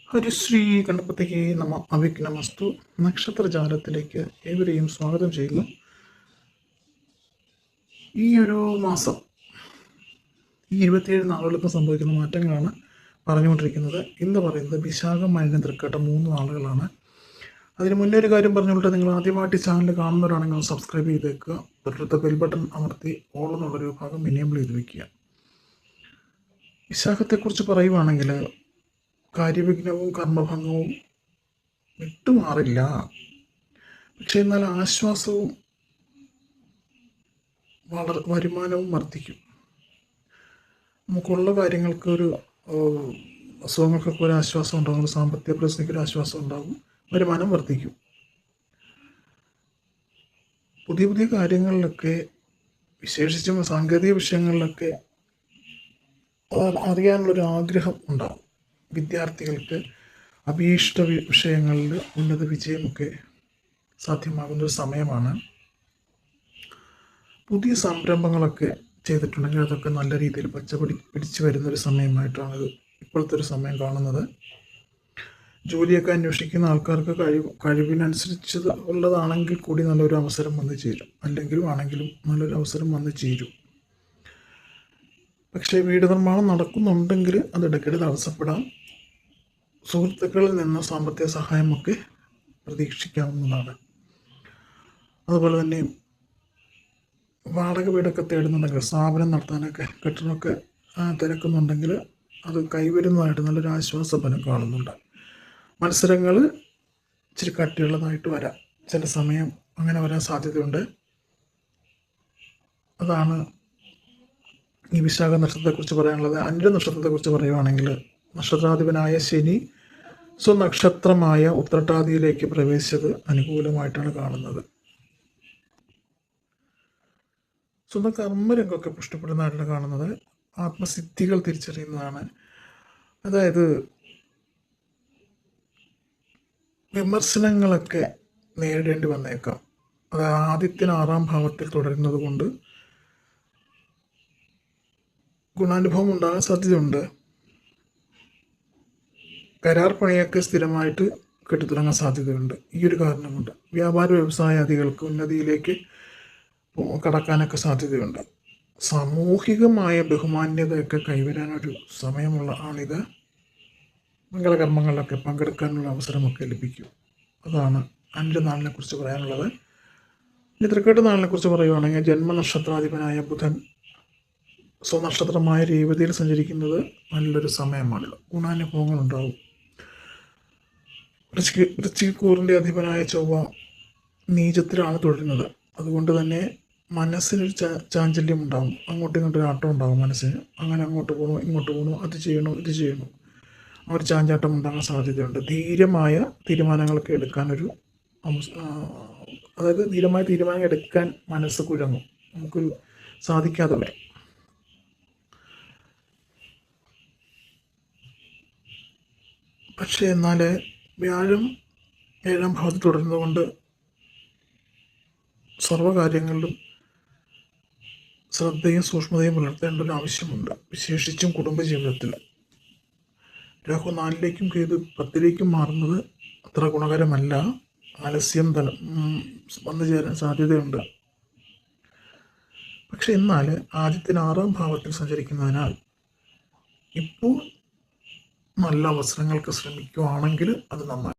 ഹരിശ്രീ ഗണപതിയെ നമ അവിഘ്നമസ്തു. നക്ഷത്രജാലത്തിലേക്ക് ഏവരെയും സ്വാഗതം ചെയ്യുന്നു. ഈ ഒരു മാസം ഈ 27 നാളുകൾക്ക് സംഭവിക്കുന്ന മാറ്റങ്ങളാണ് പറഞ്ഞുകൊണ്ടിരിക്കുന്നത്. ഇന്ന് പറയുന്നത് വിശാഖം, മകരം, തൃക്കേട്ട 3 നാളുകളാണ്. അതിന് മുന്നേ ഒരു കാര്യം പറഞ്ഞുകൊണ്ട്, നിങ്ങൾ ആദ്യമായിട്ട് ചാനൽ കാണുന്നവരാണെങ്കിൽ സബ്സ്ക്രൈബ് ചെയ്തേക്കുക. തൊട്ടടുത്ത ബെൽ ബട്ടൺ അമർത്തി ഓൾ എന്നുള്ളൊരു ഭാഗം എനേബിൾ ചെയ്ത് വയ്ക്കുക. വിശാഖത്തെക്കുറിച്ച് പറയുവാണെങ്കിൽ കാര്യവിഘ്നവും കർമ്മഭംഗവും വിട്ടുമാറില്ല. പക്ഷെ എന്നാൽ ആശ്വാസവും വരുമാനവും വർദ്ധിക്കും. നമുക്കുള്ള കാര്യങ്ങൾക്ക് ഒരു അസുഖങ്ങൾക്കൊക്കെ ഒരു ആശ്വാസം ഉണ്ടാകും, സാമ്പത്തിക പ്രതിസന്ധിക്ക് ഒരു ആശ്വാസം ഉണ്ടാകും, വരുമാനം വർദ്ധിക്കും. പുതിയ പുതിയ കാര്യങ്ങളിലൊക്കെ, വിശേഷിച്ചും സാങ്കേതിക വിഷയങ്ങളിലൊക്കെ അറിയാനുള്ളൊരു ആഗ്രഹം ഉണ്ടാകും. വിദ്യാർത്ഥികൾക്ക് അഭീഷ്ട വിഷയങ്ങളിൽ ഉന്നത വിജയമൊക്കെ സാധ്യമാകുന്നൊരു സമയമാണ്. പുതിയ സംരംഭങ്ങളൊക്കെ ചെയ്തിട്ടുണ്ടെങ്കിൽ അതൊക്കെ നല്ല രീതിയിൽ പിടിച്ചു വരുന്നൊരു സമയമായിട്ടാണ് ഇപ്പോഴത്തെ ഒരു സമയം കാണുന്നത്. ജോലിയൊക്കെ അന്വേഷിക്കുന്ന ആൾക്കാർക്ക് കഴിവിനനുസരിച്ച് ഉള്ളതാണെങ്കിൽ കൂടി നല്ലൊരു അവസരം വന്നു ചേരും. ആണെങ്കിലും നല്ലൊരു അവസരം വന്നു ചേരും. പക്ഷേ വീട് നിർമ്മാണം നടക്കുന്നുണ്ടെങ്കിൽ അത് ഇടയ്ക്കിടെ തടസ്സപ്പെടാം. സുഹൃത്തുക്കളിൽ നിന്ന് സാമ്പത്തിക സഹായമൊക്കെ പ്രതീക്ഷിക്കാവുന്നതാണ്. അതുപോലെ തന്നെ വാടക വീടൊക്കെ തേടുന്നുണ്ടെങ്കിൽ, സ്ഥാപനം നടത്താനൊക്കെ കെട്ടിടമൊക്കെ തിരക്കുന്നുണ്ടെങ്കിൽ അത് കൈവരുന്നതായിട്ട് നല്ലൊരു ആശ്വാസഫലം കാണുന്നുണ്ട്. മത്സരങ്ങൾ ഇച്ചിരി കട്ടിയുള്ളതായിട്ട് വരാം, ചില സമയം അങ്ങനെ വരാൻ സാധ്യതയുണ്ട്. അതാണ് ഈ വിശാഖ നക്ഷത്രത്തെക്കുറിച്ച് പറയാനുള്ളത്. അനിഴ നക്ഷത്രത്തെക്കുറിച്ച് പറയുവാണെങ്കിൽ, നക്ഷത്രാധിപനായ ശനി സ്വനക്ഷത്രമായ ഉത്രട്ടാതിയിലേക്ക് പ്രവേശിച്ചത് അനുകൂലമായിട്ടാണ് കാണുന്നത്. സ്വന്തം കർമ്മരംഗമൊക്കെ പുഷ്ടപ്പെടുന്നതായിട്ടാണ് കാണുന്നത്. ആത്മസിദ്ധികൾ തിരിച്ചറിയുന്നതാണ്. അതായത് വിമർശനങ്ങളൊക്കെ നേരിടേണ്ടി വന്നേക്കാം. അത് ആദിത്യൻ 6-ാം ഭാവത്തിൽ തുടരുന്നത് കൊണ്ട് ഗുണാനുഭവം ഉണ്ടാകാൻ സാധ്യതയുണ്ട്. കരാർ പണിയൊക്കെ സ്ഥിരമായിട്ട് കെട്ടിത്തുടങ്ങാൻ സാധ്യതയുണ്ട്. ഈ ഒരു കാരണം കൊണ്ട് വ്യാപാര വ്യവസായാദികൾക്ക് ഉന്നതിയിലേക്ക് കടക്കാനൊക്കെ സാധ്യതയുണ്ട്. സാമൂഹികമായ ബഹുമാന്യതയൊക്കെ കൈവരാനൊരു സമയമുള്ള ആണിത്. മംഗളകർമ്മങ്ങളിലൊക്കെ പങ്കെടുക്കാനുള്ള അവസരമൊക്കെ ലഭിക്കും. അതാണ് അനിഴ നാളിനെ കുറിച്ച് പറയാനുള്ളത്. ഇനി തൃക്കേട്ട നാളിനെ കുറിച്ച് പറയുകയാണെങ്കിൽ, ജന്മനക്ഷത്രാധിപനായ ബുധൻ സ്വനക്ഷത്രമായ രേവതിയിൽ സഞ്ചരിക്കുന്നത് നല്ലൊരു സമയമാണിത്. ഗുണാനുഭവങ്ങൾ ഉണ്ടാവും. വൃശ്ചികക്കൂറിൻ്റെ അധിപനായ ചൊവ്വ നീചത്തിലാണ് തുടരുന്നത്. അതുകൊണ്ട് തന്നെ മനസ്സിനൊരു ചാഞ്ചല്യം ഉണ്ടാകും. അങ്ങോട്ടും ഇങ്ങോട്ടും ഒരു ആട്ടം ഉണ്ടാകും മനസ്സിന്. അങ്ങനെ അങ്ങോട്ട് പോകണോ ഇങ്ങോട്ട് പോകണോ, അത് ചെയ്യണോ ഇത് ചെയ്യണോ, ആ ഒരു ചാഞ്ചാട്ടം ഉണ്ടാകാൻ സാധ്യതയുണ്ട്. ധീരമായ തീരുമാനങ്ങളൊക്കെ എടുക്കാനൊരു അതായത് ധീരമായ തീരുമാനങ്ങൾ എടുക്കാൻ മനസ്സ് കുഴങ്ങും, നമുക്കൊരു സാധിക്കാതെ വരും. പക്ഷേ എന്നാൽ വ്യാഴം 7-ാം ഭാവത്തിൽ തുടരുന്നതുകൊണ്ട് സർവ്വകാര്യങ്ങളിലും ശ്രദ്ധയും സൂക്ഷ്മതയും പുലർത്തേണ്ട ഒരു ആവശ്യമുണ്ട്, വിശേഷിച്ചും കുടുംബജീവിതത്തിൽ. രാഹു 4-ലേക്കും കേതു 10-ലേക്കും മാറുന്നത് അത്ര ഗുണകരമല്ല. ആലസ്യം വന്നു ചേരാൻ സാധ്യതയുണ്ട്. പക്ഷെ എന്നാൽ ആദിത്യൻ 6-ാം ഭാവത്തിൽ സഞ്ചരിക്കുന്നതിനാൽ ഇപ്പോൾ നല്ല അവസരങ്ങൾക്ക് ശ്രമിക്കുകയാണെങ്കിൽ അത് നന്നായി.